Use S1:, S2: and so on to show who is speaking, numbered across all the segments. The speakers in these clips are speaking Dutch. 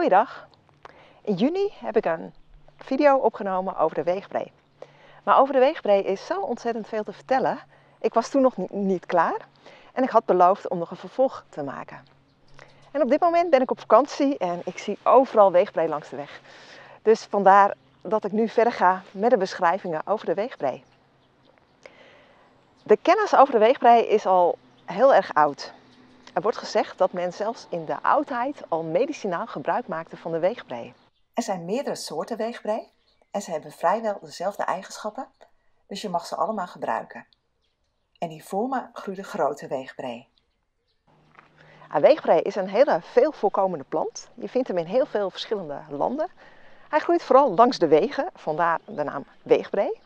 S1: Goeiedag. In juni heb ik een video opgenomen over de weegbree. Maar over de weegbree is zo ontzettend veel te vertellen. Ik was toen nog niet klaar en ik had beloofd om nog een vervolg te maken. En op dit moment ben ik op vakantie en ik zie overal weegbree langs de weg. Dus vandaar dat ik nu verder ga met de beschrijvingen over de weegbree. De kennis over de weegbree is al heel erg oud. Er wordt gezegd dat men zelfs in de oudheid al medicinaal gebruik maakte van de weegbree.
S2: Er zijn meerdere soorten weegbree en ze hebben vrijwel dezelfde eigenschappen, dus je mag ze allemaal gebruiken. En hier voor me groeit de grote weegbree.
S1: Weegbree is een hele veel voorkomende plant. Je vindt hem in heel veel verschillende landen. Hij groeit vooral langs de wegen, vandaar de naam weegbree.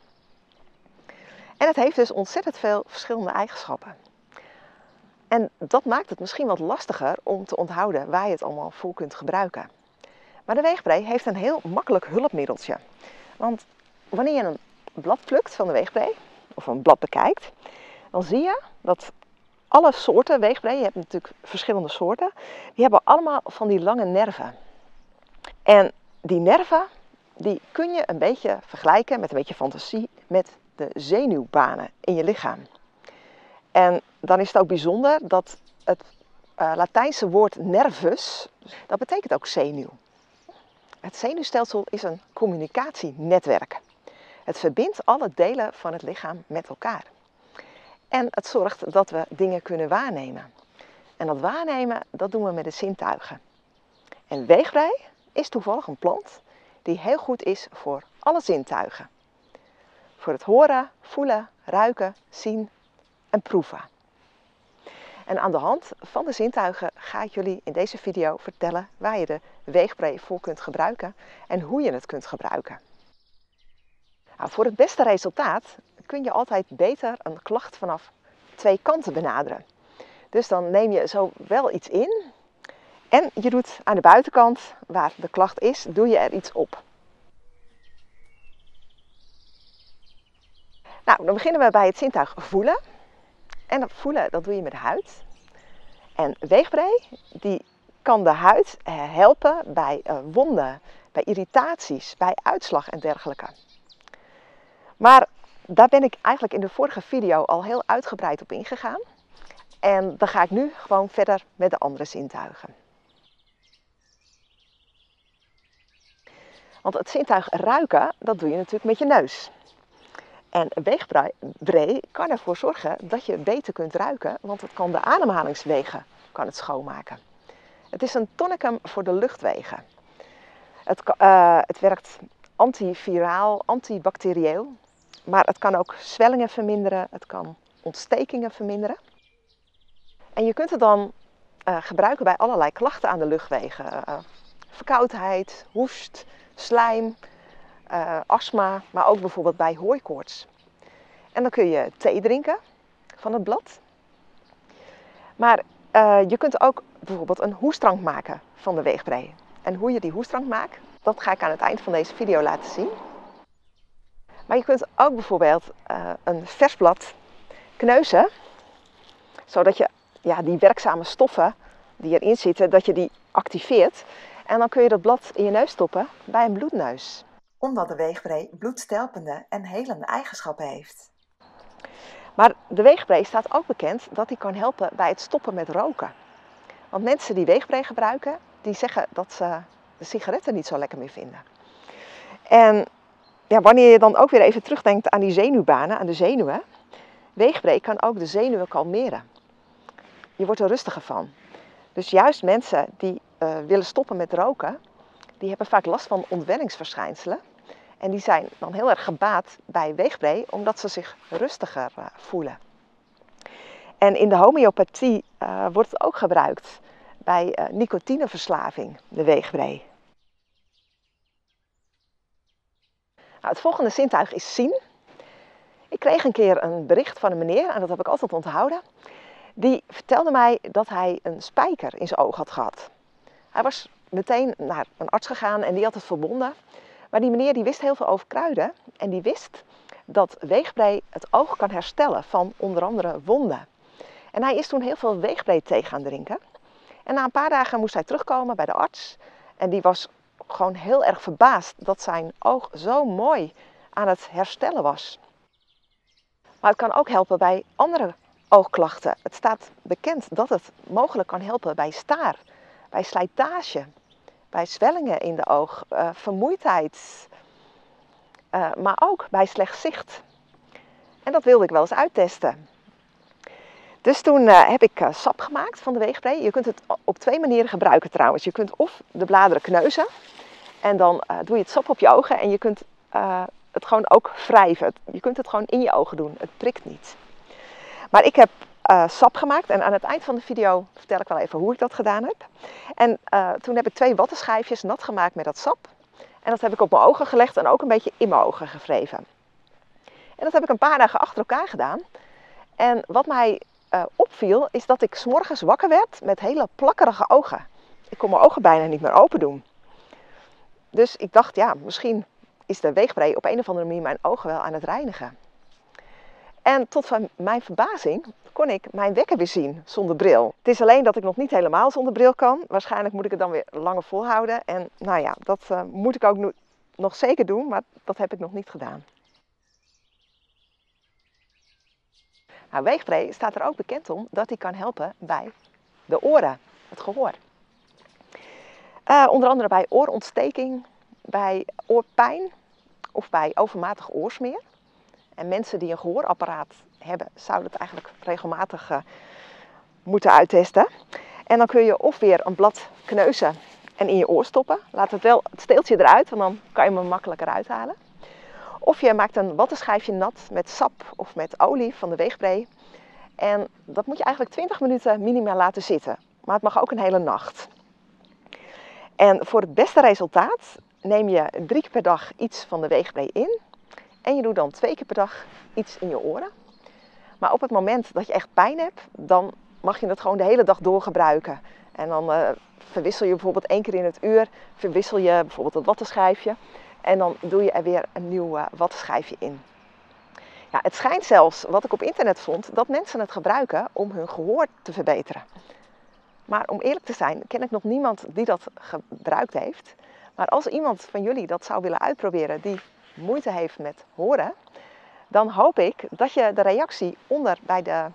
S1: En het heeft dus ontzettend veel verschillende eigenschappen. En dat maakt het misschien wat lastiger om te onthouden waar je het allemaal voor kunt gebruiken. Maar de weegbree heeft een heel makkelijk hulpmiddeltje. Want wanneer je een blad plukt van de weegbree, of een blad bekijkt, dan zie je dat alle soorten weegbree, je hebt natuurlijk verschillende soorten, die hebben allemaal van die lange nerven. En die nerven, die kun je een beetje vergelijken met een beetje fantasie met de zenuwbanen in je lichaam. En dan is het ook bijzonder dat het Latijnse woord nervus, dat betekent ook zenuw. Het zenuwstelsel is een communicatienetwerk. Het verbindt alle delen van het lichaam met elkaar. En het zorgt dat we dingen kunnen waarnemen. En dat waarnemen, dat doen we met de zintuigen. En weegbree is toevallig een plant die heel goed is voor alle zintuigen. Voor het horen, voelen, ruiken, zien en proeven. En aan de hand van de zintuigen ga ik jullie in deze video vertellen waar je de weegbree voor kunt gebruiken en hoe je het kunt gebruiken. Nou, voor het beste resultaat kun je altijd beter een klacht vanaf twee kanten benaderen. Dus dan neem je zowel iets in en je doet aan de buitenkant, waar de klacht is, doe je er iets op. Nou, dan beginnen we bij het zintuig voelen. En dat voelen, dat doe je met de huid. En weegbree, die kan de huid helpen bij wonden, bij irritaties, bij uitslag en dergelijke. Maar daar ben ik eigenlijk in de vorige video al heel uitgebreid op ingegaan. En dan ga ik nu gewoon verder met de andere zintuigen. Want het zintuig ruiken, dat doe je natuurlijk met je neus. En weegbree kan ervoor zorgen dat je beter kunt ruiken, want het kan de ademhalingswegen schoonmaken. Het is een tonicum voor de luchtwegen. Het werkt antiviraal, antibacterieel, maar het kan ook zwellingen verminderen, het kan ontstekingen verminderen. En je kunt het dan gebruiken bij allerlei klachten aan de luchtwegen. Verkoudheid, hoest, slijm, astma, maar ook bijvoorbeeld bij hooikoorts. En dan kun je thee drinken van het blad. Maar je kunt ook bijvoorbeeld een hoestdrank maken van de weegbree. En hoe je die hoestdrank maakt, dat ga ik aan het eind van deze video laten zien. Maar je kunt ook bijvoorbeeld een vers blad kneuzen, zodat je die werkzame stoffen die erin zitten, dat je die activeert. En dan kun je dat blad in je neus stoppen bij een bloedneus.
S2: Omdat de weegbree bloedstelpende en helende eigenschappen heeft.
S1: Maar de weegbree staat ook bekend dat die kan helpen bij het stoppen met roken. Want mensen die weegbree gebruiken, die zeggen dat ze de sigaretten niet zo lekker meer vinden. En wanneer je dan ook weer even terugdenkt aan die zenuwbanen, aan de zenuwen, weegbree kan ook de zenuwen kalmeren. Je wordt er rustiger van. Dus juist mensen die willen stoppen met roken, die hebben vaak last van ontwenningsverschijnselen. En die zijn dan heel erg gebaat bij weegbree, omdat ze zich rustiger voelen. En in de homeopathie wordt het ook gebruikt bij nicotineverslaving, de weegbree. Nou, het volgende zintuig is zien. Ik kreeg een keer een bericht van een meneer, en dat heb ik altijd onthouden. Die vertelde mij dat hij een spijker in zijn oog had gehad. Hij was meteen naar een arts gegaan en die had het verbonden. Maar die meneer die wist heel veel over kruiden en die wist dat weegbree het oog kan herstellen van onder andere wonden. En hij is toen heel veel weegbree thee gaan drinken. En na een paar dagen moest hij terugkomen bij de arts En die was gewoon heel erg verbaasd dat zijn oog zo mooi aan het herstellen was. Maar het kan ook helpen bij andere oogklachten. Het staat bekend dat het mogelijk kan helpen bij staar, bij slijtage, bij zwellingen in de oog, vermoeidheid, maar ook bij slecht zicht. En dat wilde ik wel eens uittesten. Dus toen heb ik sap gemaakt van de weegbree. Je kunt het op 2 manieren gebruiken trouwens. Je kunt of de bladeren kneuzen en dan doe je het sap op je ogen en je kunt het gewoon ook wrijven. Je kunt het gewoon in je ogen doen. Het prikt niet. Maar ik heb sap gemaakt en aan het eind van de video vertel ik wel even hoe ik dat gedaan heb. En toen heb ik 2 wattenschijfjes nat gemaakt met dat sap. En dat heb ik op mijn ogen gelegd en ook een beetje in mijn ogen gewreven. En dat heb ik een paar dagen achter elkaar gedaan. En wat mij opviel is dat ik 's morgens wakker werd met hele plakkerige ogen. Ik kon mijn ogen bijna niet meer open doen. Dus ik dacht, ja, misschien is de weegbree op een of andere manier mijn ogen wel aan het reinigen. En tot van mijn verbazing kon ik mijn wekker weer zien zonder bril. Het is alleen dat ik nog niet helemaal zonder bril kan. Waarschijnlijk moet ik het dan weer langer volhouden. En nou ja, dat moet ik ook nog zeker doen, maar dat heb ik nog niet gedaan. Nou, weegbree staat er ook bekend om dat die kan helpen bij de oren, het gehoor. Onder andere bij oorontsteking, bij oorpijn of bij overmatig oorsmeer. En mensen die een gehoorapparaat hebben, zouden het eigenlijk regelmatig moeten uittesten. En dan kun je of weer een blad kneuzen en in je oor stoppen. Laat het steeltje eruit, want dan kan je hem makkelijker uithalen. Of je maakt een wattenschijfje nat met sap of met olie van de weegbree. En dat moet je eigenlijk 20 minuten minimaal laten zitten. Maar het mag ook een hele nacht. En voor het beste resultaat neem je 3 keer per dag iets van de weegbree in. En je doet dan 2 keer per dag iets in je oren. Maar op het moment dat je echt pijn hebt, dan mag je het gewoon de hele dag door gebruiken. En dan verwissel je bijvoorbeeld 1 keer in het uur, verwissel je bijvoorbeeld het wattenschijfje. En dan doe je er weer een nieuw wattenschijfje in. Ja, het schijnt zelfs, wat ik op internet vond, dat mensen het gebruiken om hun gehoor te verbeteren. Maar om eerlijk te zijn, ken ik nog niemand die dat gebruikt heeft. Maar als iemand van jullie dat zou willen uitproberen die moeite heeft met horen, dan hoop ik dat je de reactie onder bij de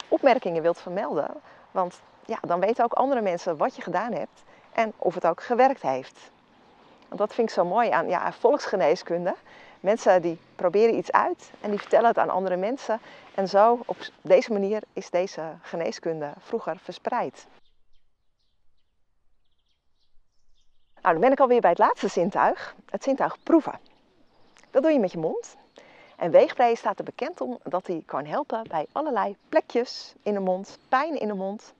S1: opmerkingen wilt vermelden. Want ja, dan weten ook andere mensen wat je gedaan hebt en of het ook gewerkt heeft. Want dat vind ik zo mooi aan volksgeneeskunde. Mensen die proberen iets uit en die vertellen het aan andere mensen. En zo, op deze manier, is deze geneeskunde vroeger verspreid. Nou, dan ben ik alweer bij het laatste zintuig, het zintuig proeven. Dat doe je met je mond. En weegbree staat er bekend om dat die kan helpen bij allerlei plekjes in de mond, pijn in de mond.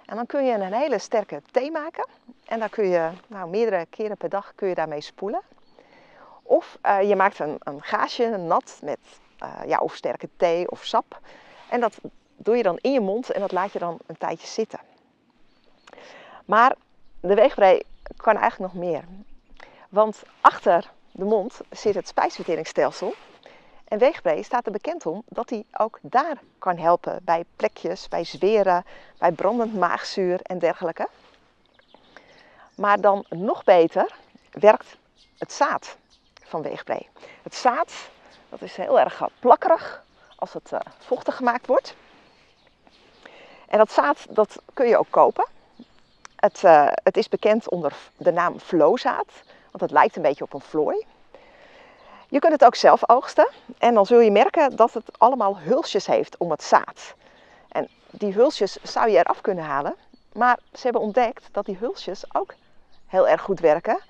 S1: En dan kun je een hele sterke thee maken. En dan kun je meerdere keren per dag kun je daarmee spoelen. Of je maakt een gaasje nat met of sterke thee of sap. En dat doe je dan in je mond en dat laat je dan een tijdje zitten. Maar de weegbree kan eigenlijk nog meer. Want achter de mond zit het spijsverteringsstelsel. En weegbree staat er bekend om dat hij ook daar kan helpen bij plekjes, bij zweren, bij brandend maagzuur en dergelijke. Maar dan nog beter werkt het zaad van weegbree. Het zaad, dat is heel erg plakkerig als het vochtig gemaakt wordt. En dat zaad, dat kun je ook kopen. Het is bekend onder de naam vloozaad, want het lijkt een beetje op een vlooi. Je kunt het ook zelf oogsten en dan zul je merken dat het allemaal hulsjes heeft om het zaad. En die hulsjes zou je eraf kunnen halen, maar ze hebben ontdekt dat die hulsjes ook heel erg goed werken.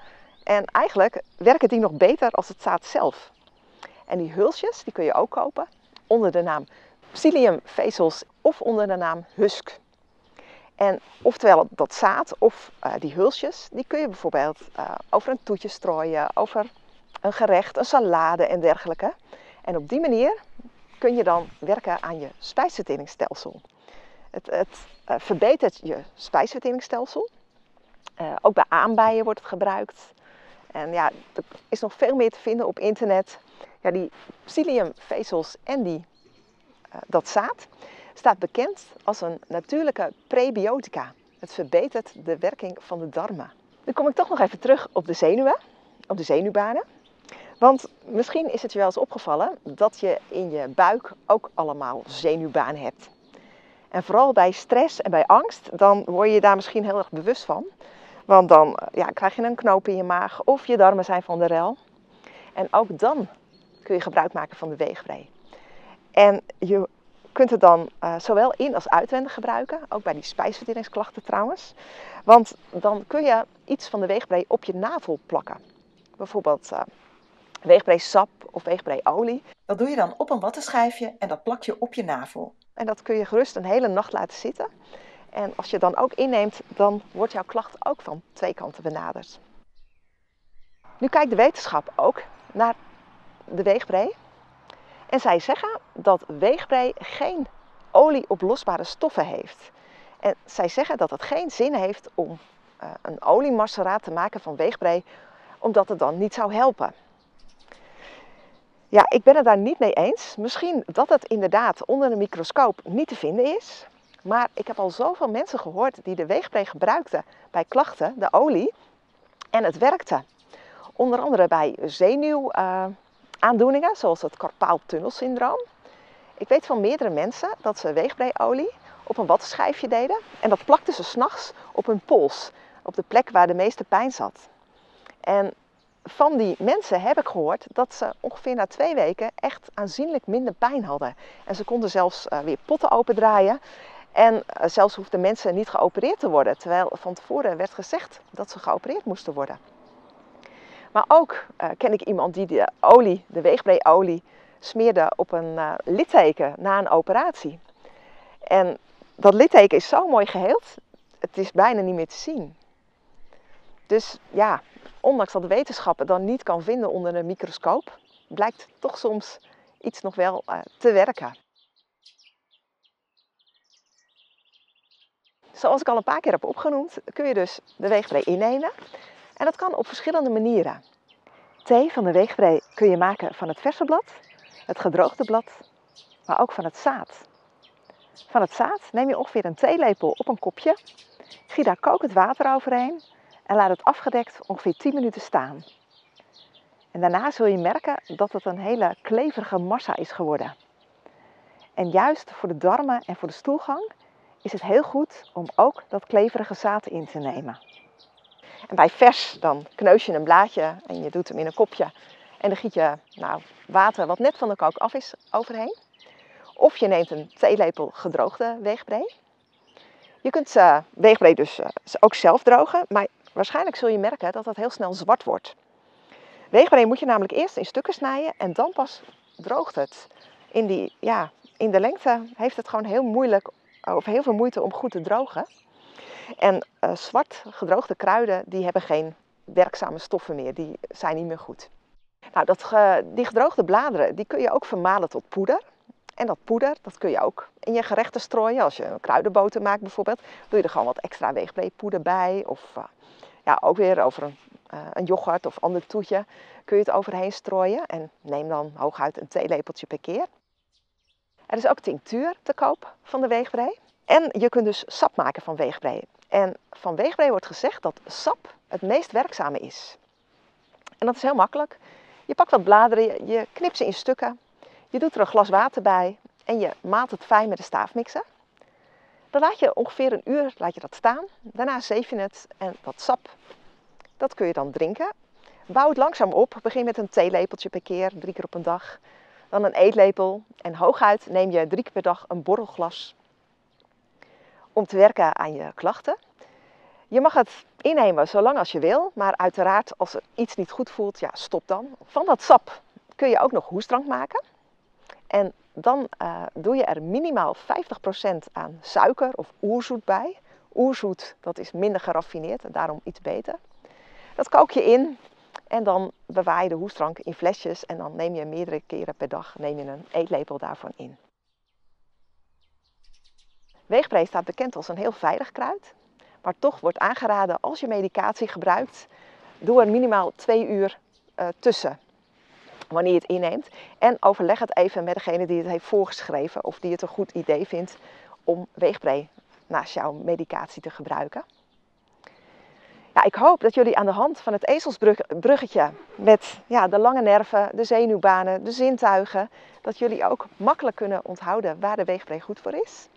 S1: En eigenlijk werken die nog beter als het zaad zelf. En die hulsjes die kun je ook kopen onder de naam psylliumvezels of onder de naam husk. En oftewel dat zaad of die hulsjes, die kun je bijvoorbeeld over een toetje strooien, over een gerecht, een salade en dergelijke. En op die manier kun je dan werken aan je spijsverteringsstelsel. Het verbetert je spijsverteringsstelsel. Ook bij aanbijen wordt het gebruikt. En ja, er is nog veel meer te vinden op internet. Ja, die psylliumvezels en dat zaad staat bekend als een natuurlijke prebiotica. Het verbetert de werking van de darmen. Dan kom ik toch nog even terug op de zenuwen, op de zenuwbanen. Want misschien is het je wel eens opgevallen dat je in je buik ook allemaal zenuwbanen hebt. En vooral bij stress en bij angst, dan word je je daar misschien heel erg bewust van. Want dan krijg je een knoop in je maag of je darmen zijn van de rel. En ook dan kun je gebruik maken van de weegbree. En je kunt het dan zowel in- als uitwendig gebruiken, ook bij die spijsverteringsklachten trouwens. Want dan kun je iets van de weegbree op je navel plakken. Bijvoorbeeld weegbree-sap of weegbree-olie.
S2: Dat doe je dan op een wattenschijfje en dat plak je op je navel.
S1: En dat kun je gerust een hele nacht laten zitten. En als je dan ook inneemt, dan wordt jouw klacht ook van twee kanten benaderd. Nu kijkt de wetenschap ook naar de weegbree. En zij zeggen dat weegbree geen olieoplosbare stoffen heeft. En zij zeggen dat het geen zin heeft om een oliemasseraat te maken van weegbree, omdat het dan niet zou helpen. Ja, ik ben het daar niet mee eens. Misschien dat het inderdaad onder een microscoop niet te vinden is. Maar ik heb al zoveel mensen gehoord die de weegbree gebruikten bij klachten, de olie. En het werkte. Onder andere bij zenuwaandoeningen, zoals het carpaaltunnelsyndroom. Ik weet van meerdere mensen dat ze weegbree-olie op een wattenschijfje deden. En dat plakten ze 's nachts op hun pols, op de plek waar de meeste pijn zat. En van die mensen heb ik gehoord dat ze ongeveer na 2 weken echt aanzienlijk minder pijn hadden. En ze konden zelfs weer potten opendraaien. En zelfs hoefden mensen niet geopereerd te worden, terwijl van tevoren werd gezegd dat ze geopereerd moesten worden. Maar ook ken ik iemand die de weegbree-olie smeerde op een litteken na een operatie. En dat litteken is zo mooi geheeld, het is bijna niet meer te zien. Dus ja, ondanks dat de wetenschap het dan niet kan vinden onder een microscoop, blijkt toch soms iets nog wel te werken. Zoals ik al een paar keer heb opgenoemd, kun je dus de weegbree innemen. En dat kan op verschillende manieren. Thee van de weegbree kun je maken van het verse blad, het gedroogde blad, maar ook van het zaad. Van het zaad neem je ongeveer een theelepel op een kopje, giet daar kokend water overheen en laat het afgedekt ongeveer 10 minuten staan. En daarna zul je merken dat het een hele kleverige massa is geworden. En juist voor de darmen en voor de stoelgang is het heel goed om ook dat kleverige zaad in te nemen. En bij vers dan kneus je een blaadje en je doet hem in een kopje. En dan giet je water wat net van de kook af is overheen. Of je neemt een theelepel gedroogde weegbree. Je kunt weegbree dus ook zelf drogen, maar waarschijnlijk zul je merken dat het heel snel zwart wordt. Weegbree moet je namelijk eerst in stukken snijden en dan pas droogt het. In de lengte heeft het gewoon heel veel moeite om goed te drogen. En zwart gedroogde kruiden die hebben geen werkzame stoffen meer, die zijn niet meer goed. Nou, die gedroogde bladeren die kun je ook vermalen tot poeder. En dat poeder dat kun je ook in je gerechten strooien. Als je een kruidenboter maakt bijvoorbeeld, doe je er gewoon wat extra weegbree-poeder bij. Of ook weer over een yoghurt of ander toetje kun je het overheen strooien. En neem dan hooguit een theelepeltje per keer. Er is ook tinctuur te koop van de weegbree. En je kunt dus sap maken van weegbree. En van weegbree wordt gezegd dat sap het meest werkzame is. En dat is heel makkelijk. Je pakt wat bladeren, je knipt ze in stukken. Je doet er een glas water bij en je maalt het fijn met de staafmixer. Dan laat je ongeveer een uur dat staan. Daarna zeef je het en dat sap, dat kun je dan drinken. Bouw het langzaam op. Begin met een theelepeltje per keer, 3 keer op een dag. Dan een eetlepel en hooguit neem je 3 keer per dag een borrelglas om te werken aan je klachten. Je mag het innemen zolang als je wil, maar uiteraard als er iets niet goed voelt, ja, stop dan. Van dat sap kun je ook nog hoestdrank maken. En dan doe je er minimaal 50% aan suiker of oerzoet bij. Oerzoet, dat is minder geraffineerd en daarom iets beter. Dat kook je in en dan bewaar je de hoestdrank in flesjes en dan neem je meerdere keren per dag een eetlepel daarvan in. Weegbree staat bekend als een heel veilig kruid, maar toch wordt aangeraden als je medicatie gebruikt, doe er minimaal 2 uur tussen wanneer je het inneemt. En overleg het even met degene die het heeft voorgeschreven of die het een goed idee vindt om weegbree naast jouw medicatie te gebruiken. Ja, ik hoop dat jullie aan de hand van het ezelsbruggetje met de lange nerven, de zenuwbanen, de zintuigen, dat jullie ook makkelijk kunnen onthouden waar de weegbree goed voor is.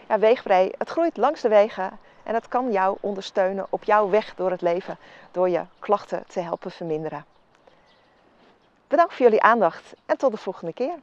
S1: Ja, weegbree, het groeit langs de wegen en het kan jou ondersteunen op jouw weg door het leven door je klachten te helpen verminderen. Bedankt voor jullie aandacht en tot de volgende keer.